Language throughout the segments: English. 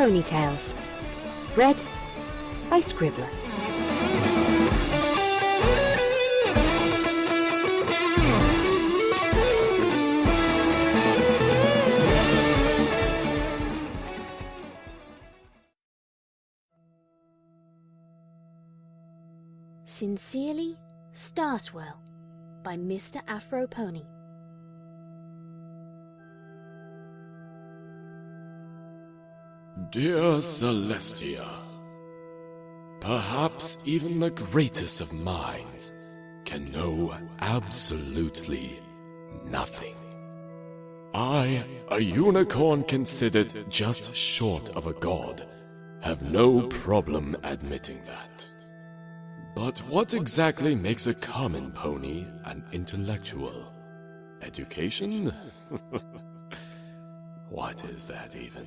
Ponytails. Read by Scribbler. Sincerely, Starswirl by Mr. Afro Pony. Dear Celestia, perhaps even the greatest of minds can know absolutely nothing. I, a unicorn considered just short of a god, have no problem admitting that. But what exactly makes a common pony an intellectual? Education? What is that even?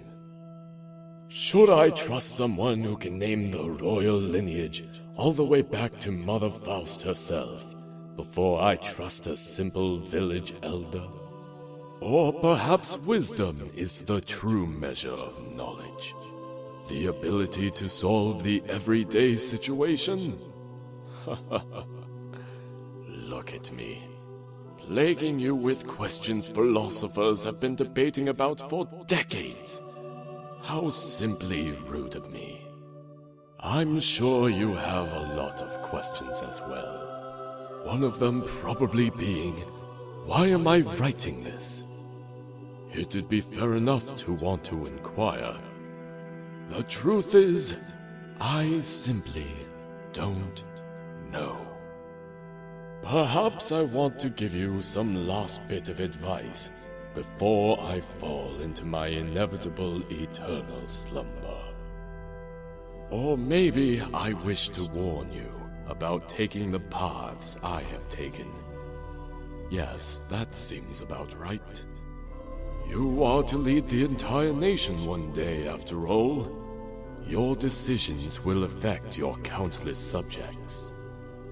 Should I trust someone who can name the royal lineage all the way back to Mother Faust herself before I trust a simple village elder? Or perhaps wisdom is the true measure of knowledge? The ability to solve the everyday situation? Look at me, plaguing you with questions philosophers have been debating about for decades. How simply rude of me. I'm sure you have a lot of questions as well. One of them probably being, why am I writing this? It'd be fair enough to want to inquire. The truth is, I simply don't know. Perhaps I want to give you some last bit of advice before I fall into my inevitable eternal slumber. Or maybe I wish to warn you about taking the paths I have taken. Yes, that seems about right. You are to lead the entire nation one day, after all. Your decisions will affect your countless subjects.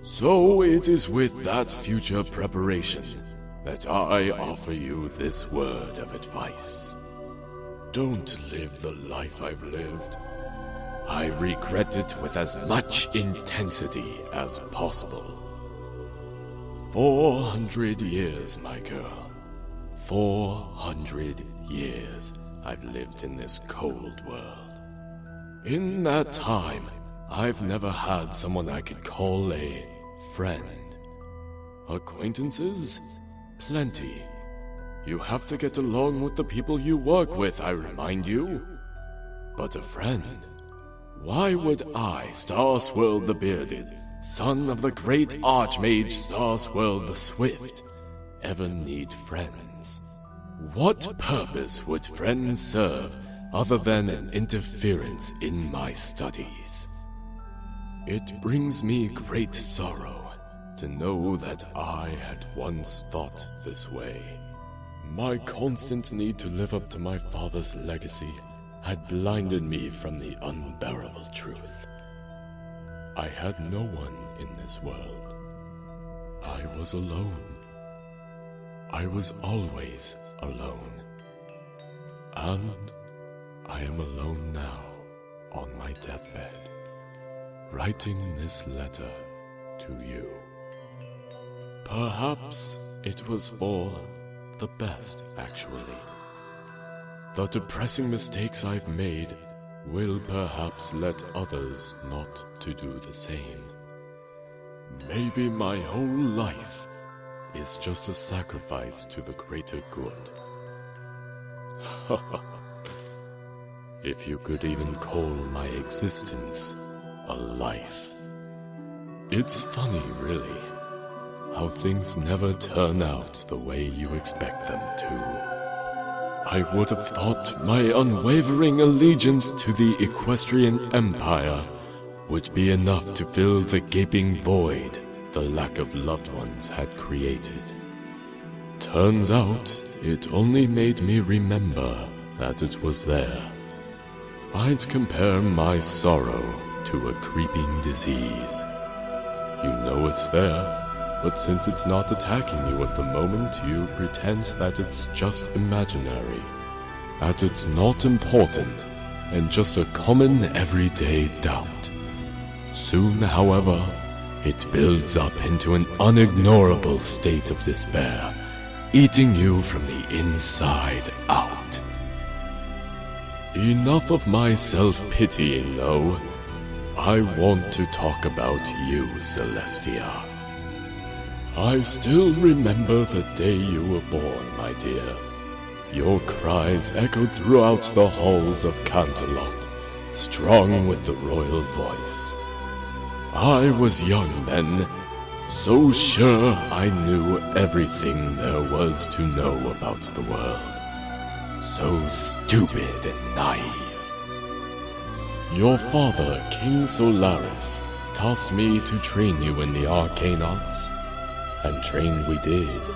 So it is with that future preparation that I offer you this word of advice. Don't live the life I've lived. I regret it with as much intensity as possible. 400 years, my girl. 400 years I've lived in this cold world. In that time, I've never had someone I could call a friend. Acquaintances? Plenty. You have to get along with the people you work with, I remind you. But a friend? Why would I, Starswirl the Bearded, son of the great archmage Starswirl the Swift, ever need friends? What purpose would friends serve other than an interference in my studies? It brings me great sorrow to know that I had once thought this way. My constant need to live up to my father's legacy had blinded me from the unbearable truth. I had no one in this world. I was alone. I was always alone. And I am alone now on my deathbed, writing this letter to you. Perhaps it was for the best, actually. The depressing mistakes I've made will perhaps let others not to do the same. Maybe my whole life is just a sacrifice to the greater good. If you could even call my existence a life. It's funny, really, how things never turn out the way you expect them to. I would have thought my unwavering allegiance to the Equestrian Empire would be enough to fill the gaping void the lack of loved ones had created. Turns out, it only made me remember that it was there. I'd compare my sorrow to a creeping disease. You know it's there, but since it's not attacking you at the moment, you pretend that it's just imaginary, that it's not important, and just a common everyday doubt. Soon, however, it builds up into an unignorable state of despair, eating you from the inside out. Enough of my self-pitying, though. I want to talk about you, Celestia. I still remember the day you were born, my dear. Your cries echoed throughout the halls of Canterlot, strong with the royal voice. I was young then, so sure I knew everything there was to know about the world. So stupid and naive. Your father, King Solaris, tasked me to train you in the arcane arts. And train we did.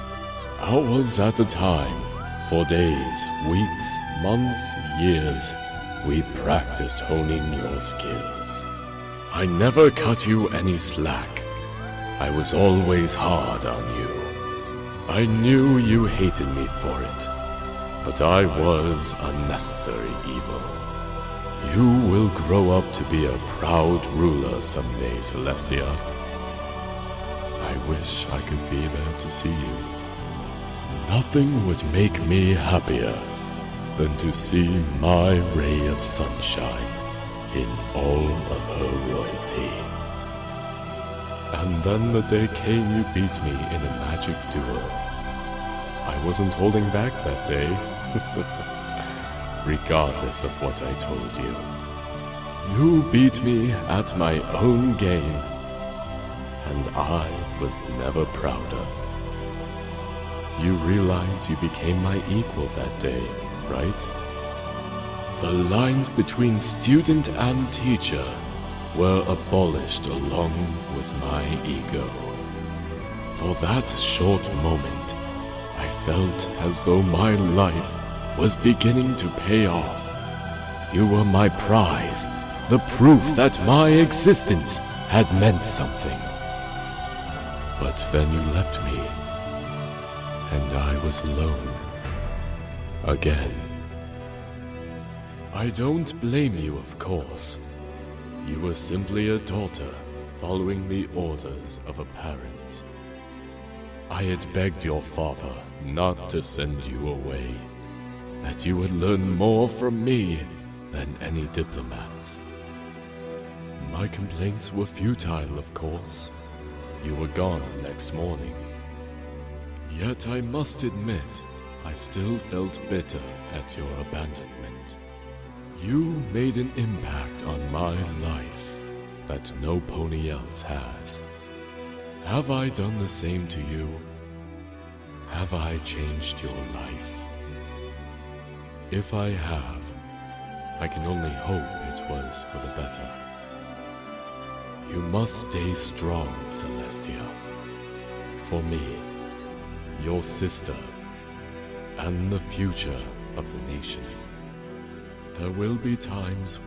Hours at a time. For days, weeks, months, years, we practiced honing your skills. I never cut you any slack. I was always hard on you. I knew you hated me for it, but I was a necessary evil. You will grow up to be a proud ruler someday, Celestia. I wish I could be there to see you. Nothing would make me happier than to see my ray of sunshine in all of her royalty. And then the day came you beat me in a magic duel. I wasn't holding back that day, regardless of what I told you. You beat me at my own game, and I was never prouder. You realize you became my equal that day, right? The lines between student and teacher were abolished along with my ego. For that short moment, I felt as though my life was beginning to pay off. You were my prize, the proof that my existence had meant something. But then you left me, and I was alone. Again. I don't blame you, of course. You were simply a daughter following the orders of a parent. I had begged your father not to send you away, that you would learn more from me than any diplomats. My complaints were futile, of course. You were gone the next morning. Yet I must admit, I still felt bitter at your abandonment. You made an impact on my life that no pony else has. Have I done the same to you? Have I changed your life? If I have, I can only hope it was for the better. You must stay strong, Celestia. For me, your sister, and the future of the nation. There will be times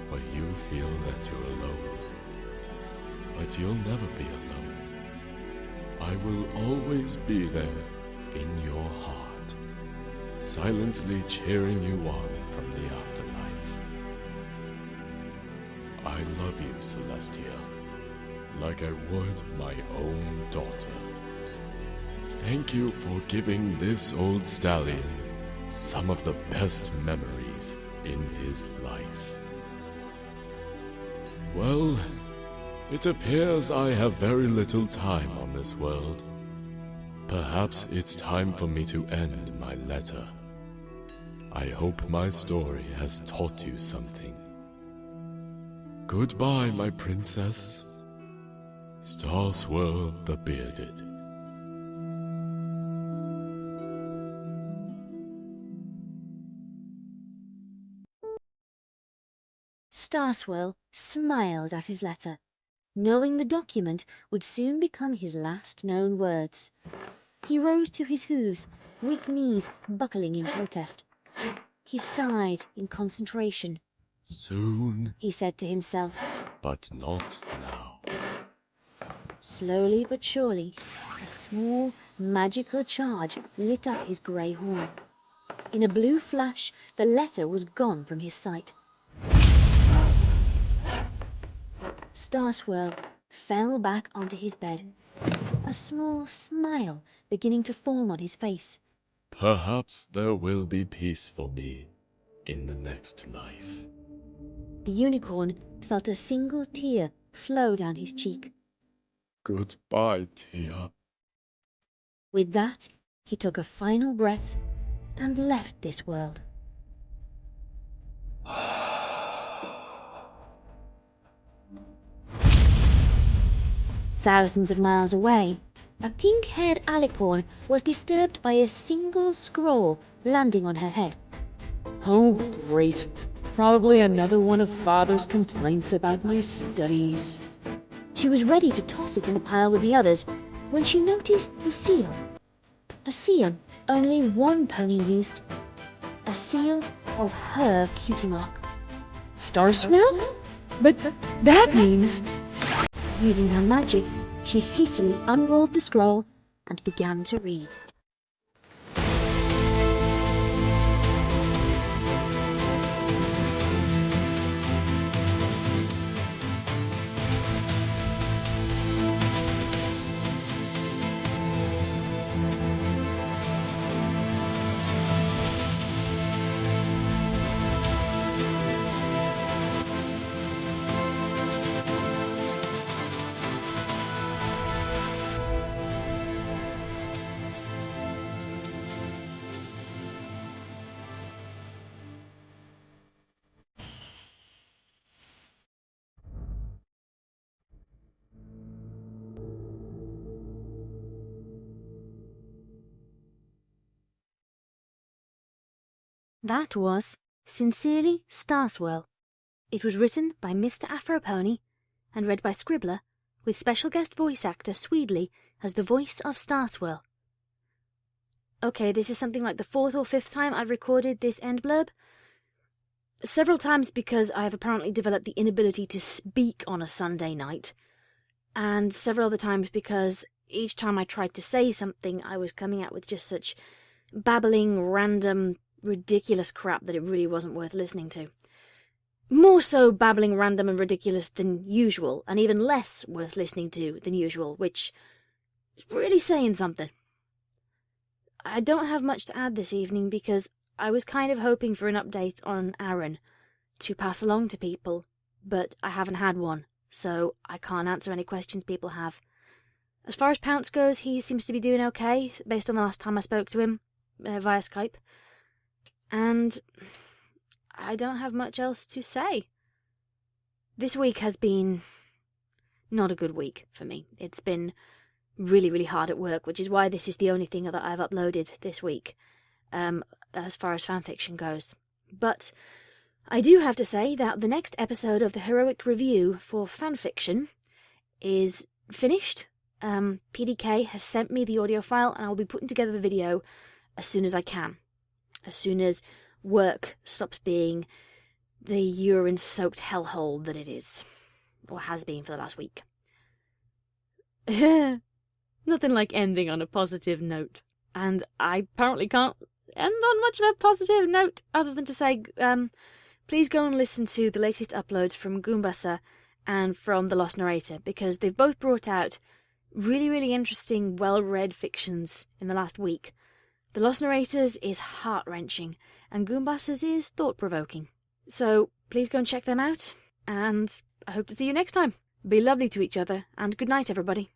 where you feel that you're alone. But you'll never be alone. I will always be there in your heart, silently cheering you on from the afterlife. I love you, Celestia, like I would my own daughter. Thank you for giving this old stallion some of the best memories in his life. Well, it appears I have very little time on this world. Perhaps it's time for me to end my letter. I hope my story has taught you something. Goodbye, my princess. Starswirl the Bearded. Starswirl smiled at his letter, knowing the document would soon become his last known words. He rose to his hooves, weak knees buckling in protest. He sighed in concentration. Soon, he said to himself. But not now. Slowly but surely, a small, magical charge lit up his grey horn. In a blue flash, the letter was gone from his sight. Starswirl fell back onto his bed, a small smile beginning to form on his face. Perhaps there will be peace for me in the next life. The unicorn felt a single tear flow down his cheek. Goodbye, Tia. With that, he took a final breath and left this world. Thousands of miles away, a pink-haired alicorn was disturbed by a single scroll landing on her head. Oh, great. Probably another one of Father's complaints about my studies. She was ready to toss it in the pile with the others when she noticed a seal. A seal only one pony used. A seal of her cutie mark. Starswirl? But that means... Using her magic, she hastily unrolled the scroll and began to read. That was Sincerely Starswirl. It was written by Mr. Afro Pony and read by Scribbler, with special guest voice actor Sweedley as the voice of Starswirl. Okay, this is something like the 4th or 5th time I've recorded this end blurb. Several times because I have apparently developed the inability to speak on a Sunday night, and several other times because each time I tried to say something I was coming out with just such babbling, random, ridiculous crap that it really wasn't worth listening to. More so babbling random and ridiculous than usual, and even less worth listening to than usual, which is really saying something. I don't have much to add this evening because I was kind of hoping for an update on Aaron to pass along to people, but I haven't had one, so I can't answer any questions people have. As far as Pounce goes, he seems to be doing okay, based on the last time I spoke to him, via Skype. And I don't have much else to say. This week has been not a good week for me. It's been really, really hard at work, which is why this is the only thing that I've uploaded this week, as far as fanfiction goes. But I do have to say that the next episode of the Heroic Review for fanfiction is finished. PDK has sent me the audio file, and I'll be putting together the video as soon as I can. As soon as work stops being the urine-soaked hellhole that it is, or has been for the last week. Nothing like ending on a positive note. And I apparently can't end on much of a positive note, other than to say, please go and listen to the latest uploads from Goombasa and from The Lost Narrator, because they've both brought out really, really interesting, well-read fictions in the last week. The Lost Narrator's is heart-wrenching, and Goombasa's is thought-provoking. So please go and check them out, and I hope to see you next time. Be lovely to each other, and good night, everybody.